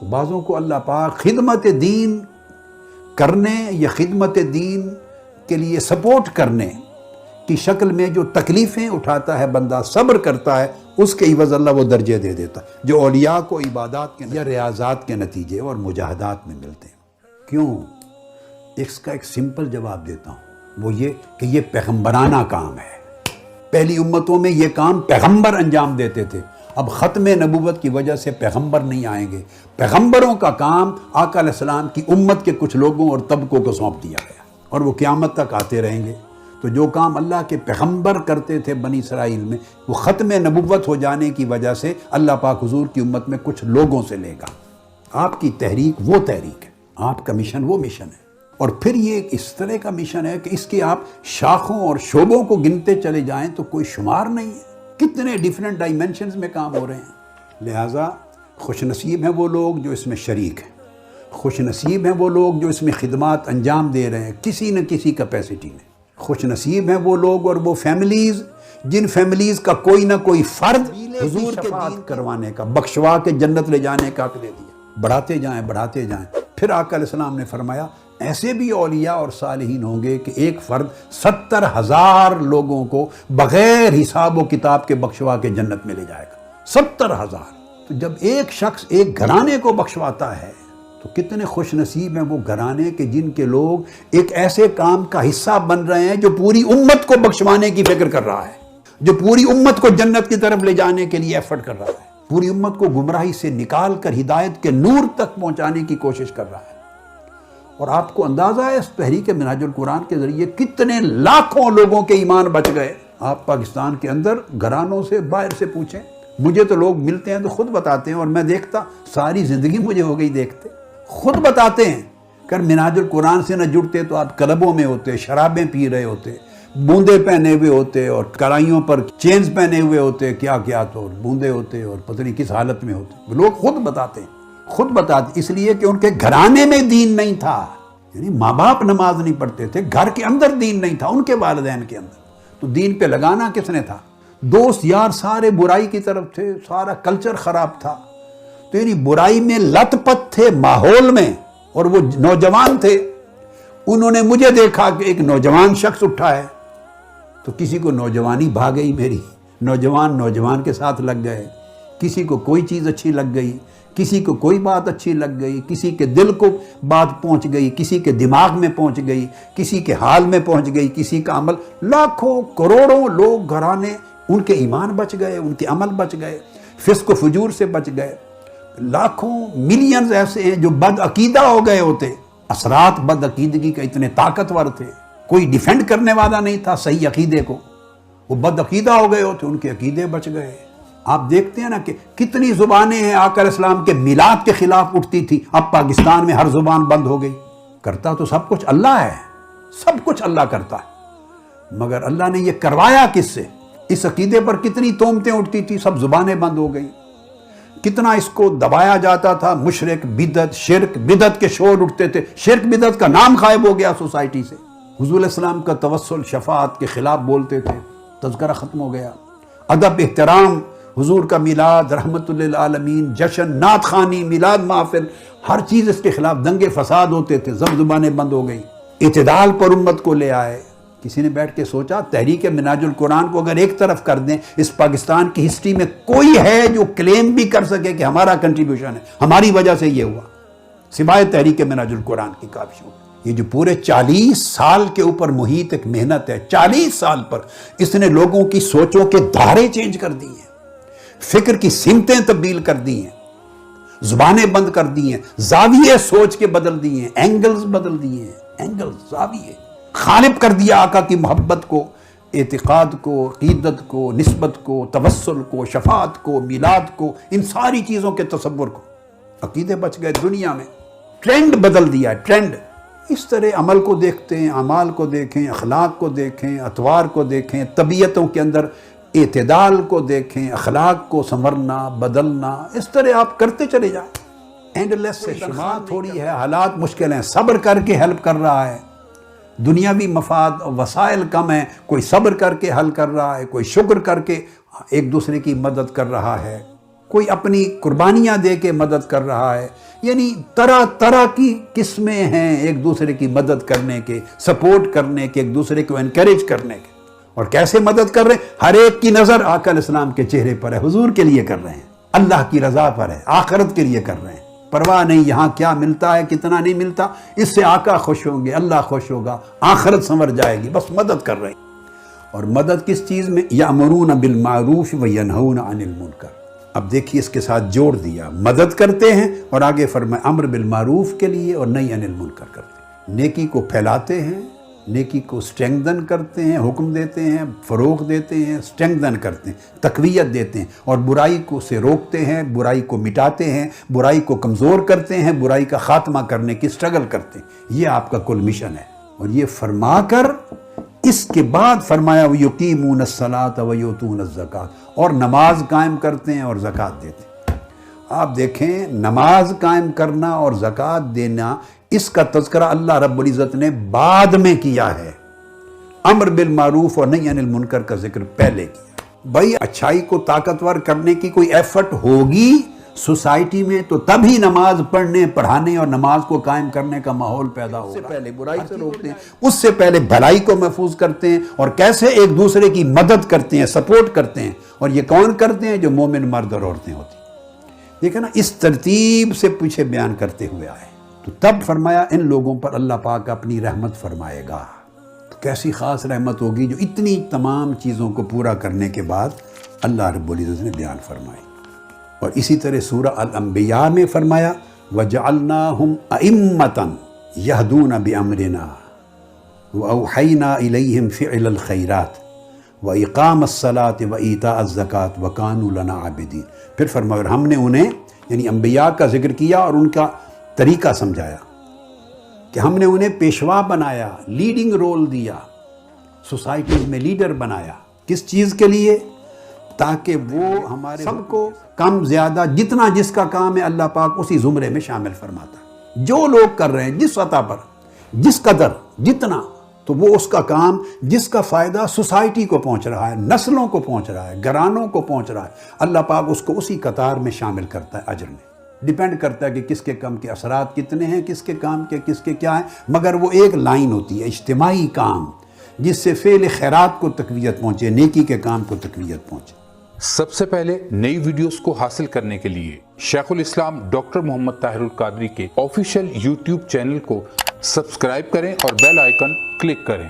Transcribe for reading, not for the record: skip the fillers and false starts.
بعضوں کو اللہ پاک خدمت دین کرنے یا خدمت دین کے لیے سپورٹ کرنے کی شکل میں جو تکلیفیں اٹھاتا ہے بندہ، صبر کرتا ہے، اس کے عوض اللہ وہ درجے دے دیتا ہے جو اولیاء کو عبادات کے یا ریاضات کے نتیجے اور مجاہدات میں ملتے ہیں۔ کیوں؟ اس کا ایک سمپل جواب دیتا ہوں، وہ یہ کہ یہ پیغمبرانہ کام ہے۔ پہلی امتوں میں یہ کام پیغمبر انجام دیتے تھے، اب ختم نبوت کی وجہ سے پیغمبر نہیں آئیں گے، پیغمبروں کا کام آقا علیہ السلام کی امت کے کچھ لوگوں اور طبقوں کو سونپ دیا گیا اور وہ قیامت تک آتے رہیں گے۔ تو جو کام اللہ کے پیغمبر کرتے تھے بنی اسرائیل میں، وہ ختم نبوت ہو جانے کی وجہ سے اللہ پاک حضور کی امت میں کچھ لوگوں سے لے گا۔ آپ کی تحریک وہ تحریک ہے، آپ کا مشن وہ مشن ہے، اور پھر یہ اس طرح کا مشن ہے کہ اس کے آپ شاخوں اور شعبوں کو گنتے چلے جائیں تو کوئی شمار نہیں ہے، کتنے ڈیفرنٹ ڈائمنشنز میں کام ہو رہے ہیں۔ لہٰذا خوش نصیب ہیں وہ لوگ جو اس میں شریک ہیں، خوش نصیب ہیں وہ لوگ جو اس میں خدمات انجام دے رہے ہیں کسی نہ کسی کیپیسٹی میں، خوش نصیب ہیں وہ لوگ اور وہ فیملیز جن فیملیز کا کوئی نہ کوئی فرد حضور کے دین کروانے کا، بخشوا کے جنت لے جانے کا عقل دے دیا، بڑھاتے جائیں بڑھاتے جائیں۔ پھر آقا علیہ السلام نے فرمایا ایسے بھی اولیاء اور صالحین ہوں گے کہ ایک فرد 70,000 لوگوں کو بغیر حساب و کتاب کے بخشوا کے جنت میں لے جائے گا، 70,000۔ تو جب ایک شخص ایک گھرانے کو بخشواتا ہے تو کتنے خوش نصیب ہیں وہ گھرانے کے جن کے لوگ ایک ایسے کام کا حصہ بن رہے ہیں جو پوری امت کو بخشوانے کی فکر کر رہا ہے، جو پوری امت کو جنت کی طرف لے جانے کے لیے ایفرٹ کر رہا ہے، پوری امت کو گمراہی سے نکال کر ہدایت کے نور تک پہنچانے کی کوشش کر رہا ہے۔ اور آپ کو اندازہ ہے اس تحریک منہاج القرآن کے ذریعے کتنے لاکھوں لوگوں کے ایمان بچ گئے۔ آپ پاکستان کے اندر گھرانوں سے باہر سے پوچھیں، مجھے تو لوگ ملتے ہیں تو خود بتاتے ہیں، اور میں دیکھتا ساری زندگی مجھے ہو گئی دیکھتے، خود بتاتے ہیں کہ منہاج القرآن سے نہ جڑتے تو آپ کلبوں میں ہوتے، شرابیں پی رہے ہوتے، بوندے پہنے ہوئے ہوتے اور کرائیوں پر چینز پہنے ہوئے ہوتے، کیا کیا تو بوندے ہوتے اور پتہ نہیں کس حالت میں ہوتے۔ لوگ خود بتاتے ہیں، خود بتاتے، اس لیے کہ ان کے گھرانے میں دین نہیں تھا، یعنی ماں باپ نماز نہیں پڑھتے تھے، گھر کے اندر دین نہیں تھا، ان کے والدین کے اندر، تو دین پہ لگانا کس نے تھا؟ دوست یار سارے برائی کی طرف تھے، سارا کلچر خراب تھا، تو یعنی برائی میں لت پت تھے ماحول میں، اور وہ نوجوان تھے۔ انہوں نے مجھے دیکھا کہ ایک نوجوان شخص اٹھا ہے تو کسی کو نوجوانی بھا گئی میری، نوجوان کے ساتھ لگ گئے، کسی کو کوئی چیز اچھی لگ گئی، کسی کو کوئی بات اچھی لگ گئی، کسی کے دل کو بات پہنچ گئی، کسی کے دماغ میں پہنچ گئی، کسی کے حال میں پہنچ گئی، کسی کا عمل، لاکھوں کروڑوں لوگ گھرانے، ان کے ایمان بچ گئے، ان کے عمل بچ گئے، فسق و فجور سے بچ گئے۔ لاکھوں ملینز ایسے ہیں جو بد عقیدہ ہو گئے ہوتے، اثرات بد عقیدگی کا اتنے طاقتور تھے، کوئی ڈیفینڈ کرنے والا نہیں تھا صحیح عقیدے کو، وہ بد عقیدہ ہو گئے ہوتے، ان کے عقیدے بچ گئے۔ آپ دیکھتے ہیں نا کہ کتنی زبانیں ہیں آقا علیہ السلام کے میلاد کے خلاف اٹھتی تھی، اب پاکستان میں ہر زبان بند ہو گئی۔ کرتا تو سب کچھ اللہ ہے، سب کچھ اللہ کرتا ہے، مگر اللہ نے یہ کروایا کس سے؟ اس عقیدے پر کتنی تہمتیں اٹھتی تھی، سب زبانیں بند ہو گئی، کتنا اس کو دبایا جاتا تھا، مشرک بدعت، شرک بدعت کے شور اٹھتے تھے، شرک بدعت کا نام غائب ہو گیا سوسائٹی سے، حضور علیہ السلام کا توسل شفاعت کے خلاف بولتے تھے، تذکرہ ختم ہو گیا، ادب احترام، حضور کا میلاد، رحمت للعالمین، جشن، نعت خوانی، میلاد محفل، ہر چیز اس کے خلاف دنگے فساد ہوتے تھے، سب زبانیں بند ہو گئی، اعتدال پر امت کو لے آئے۔ کسی نے بیٹھ کے سوچا تحریک منہاج القرآن کو اگر ایک طرف کر دیں، اس پاکستان کی ہسٹری میں کوئی ہے جو کلیم بھی کر سکے کہ ہمارا کنٹریبیوشن ہے، ہماری وجہ سے یہ ہوا، سوائے تحریک منہاج القرآن کی کافشوں؟ یہ جو پورے 40 سال کے اوپر محیط ایک محنت ہے، 40 سال پر اس نے لوگوں کی سوچوں کے دھارے چینج کر دی ہیں، فکر کی سمتیں تبدیل کر دی ہیں، زبانیں بند کر دی ہیں، زاویے سوچ کے بدل دی ہیں، اینگلز بدل دیے ہیں، اینگلز، زاویے غالب کر دیا آقا کی محبت کو، اعتقاد کو، عقیدت کو، نسبت کو، توسل کو، شفاعت کو، میلاد کو، ان ساری چیزوں کے تصور کو۔ عقیدے بچ گئے، دنیا میں ٹرینڈ بدل دیا ہے، ٹرینڈ۔ اس طرح عمل کو دیکھتے ہیں، اعمال کو دیکھیں، اخلاق کو دیکھیں، اطوار کو دیکھیں، طبیعتوں کے اندر اعتدال کو دیکھیں، اخلاق کو سنورنا، بدلنا، اس طرح آپ کرتے چلے جائیں۔ اینڈلیس سے شمار تھوڑی ہے، حالات مشکل ہیں، صبر کر کے ہیلپ کر رہا ہے، دنیاوی مفاد وسائل کم ہیں، کوئی صبر کر کے حل کر رہا ہے، کوئی شکر کر کے ایک دوسرے کی مدد کر رہا ہے۔ کوئی اپنی قربانیاں دے کے مدد کر رہا ہے. یعنی طرح طرح کی قسمیں ہیں ایک دوسرے کی مدد کرنے کے، سپورٹ کرنے کے، ایک دوسرے کو انکریج کرنے کے. اور کیسے مدد کر رہے ہیں؟ ہر ایک کی نظر آقا علیہ السلام کے چہرے پر ہے، حضور کے لیے کر رہے ہیں، اللہ کی رضا پر ہے، آخرت کے لیے کر رہے ہیں. پرواہ نہیں یہاں کیا ملتا ہے کتنا نہیں ملتا، اس سے آقا خوش ہوں گے، اللہ خوش ہوگا، آخرت سنور جائے گی، بس مدد کر رہے ہیں. اور مدد کس چیز میں؟ یأمرون بالمعروف وینہون عن المنکر. اب دیکھیے اس کے ساتھ جوڑ دیا، مدد کرتے ہیں اور آگے فرمایا امر بالمعروف کے لیے اور نہی عن المنکر کرتے ہیں. نیکی کو پھیلاتے ہیں، نیکی کو سٹرینگدن کرتے ہیں، حکم دیتے ہیں، فروغ دیتے ہیں، سٹرینگدن کرتے ہیں، تقویت دیتے ہیں. اور برائی کو سے روکتے ہیں، برائی کو مٹاتے ہیں، برائی کو کمزور کرتے ہیں، برائی کا خاتمہ کرنے کی سٹرگل کرتے ہیں. یہ آپ کا کل مشن ہے. اور یہ فرما کر اس کے بعد فرمایا وَيُقِيمُونَ الصَّلَاةَ وَيُؤْتُونَ الزَّكَاةَ، اور نماز قائم کرتے ہیں اور زکوٰۃ دیتے ہیں. آپ دیکھیں نماز قائم کرنا اور زکوٰۃ دینا، اس کا تذکرہ اللہ رب العزت نے بعد میں کیا ہے. امر بالمعروف اور نہی عن المنکر کا ذکر پہلے کیا. بھائی اچھائی کو طاقتور کرنے کی کوئی ایفرٹ ہوگی سوسائٹی میں تو تبھی نماز پڑھنے، پڑھانے اور نماز کو قائم کرنے کا ماحول پیدا ہوگا. اس سے پہلے برائی سے روکتے ہیں، اس سے پہلے بھلائی کو محفوظ کرتے ہیں، اور کیسے ایک دوسرے کی مدد کرتے ہیں، سپورٹ کرتے ہیں. اور یہ کون کرتے ہیں؟ جو مومن مرد اور عورتیں ہوتی ہیں. دیکھیں نا اس ترتیب سے پیچھے بیان کرتے ہوئے آئے. تو تب فرمایا ان لوگوں پر اللہ پاک اپنی رحمت فرمائے گا. تو کیسی خاص رحمت ہوگی جو اتنی تمام چیزوں کو پورا کرنے کے بعد اللہ رب العزت نے بیان فرمائی. اور اسی طرح سورہ الانبیاء میں فرمایا وَجَعَلْنَاهُمْ أَئِمَّةً يَهْدُونَ بِأَمْرِنَا وَأَوْحَيْنَا إِلَيْهِمْ فِعْلَ الْخَيْرَاتِ وَإِقَامَ الصَّلَاةِ وَإِيتَاءَ الزَّكَاةِ وَكَانُوا لَنَا عَابِدِينَ. پھر فرمایا ہم نے انہیں یعنی انبیاء کا ذکر کیا اور ان کا طریقہ سمجھایا کہ ہم نے انہیں پیشوا بنایا، لیڈنگ رول دیا، سوسائٹیز میں لیڈر بنایا. کس چیز کے لیے؟ تاکہ وہ ہمارے سب کو کم زیادہ جتنا جس کا کام ہے اللہ پاک اسی زمرے میں شامل فرماتا ہے. جو لوگ کر رہے ہیں جس سطح پر، جس قدر، جتنا، تو وہ اس کا کام جس کا فائدہ سوسائٹی کو پہنچ رہا ہے، نسلوں کو پہنچ رہا ہے، گھرانوں کو پہنچ رہا ہے، اللہ پاک اس کو اسی قطار میں شامل کرتا ہے اجر میں. ڈیپینڈ کرتا ہے کہ کس کے کام کے اثرات کتنے ہیں، کس کے کام کے کس کے کیا ہیں، مگر وہ ایک لائن ہوتی ہے اجتماعی کام جس سے فعل خیرات کو تقویت پہنچے، نیکی کے کام کو تقویت پہنچے. سب سے پہلے نئی ویڈیوز کو حاصل کرنے کے لیے شیخ الاسلام ڈاکٹر محمد طاہر القادری کے آفیشیل یوٹیوب چینل کو سبسکرائب کریں اور بیل آئیکن کلک کریں.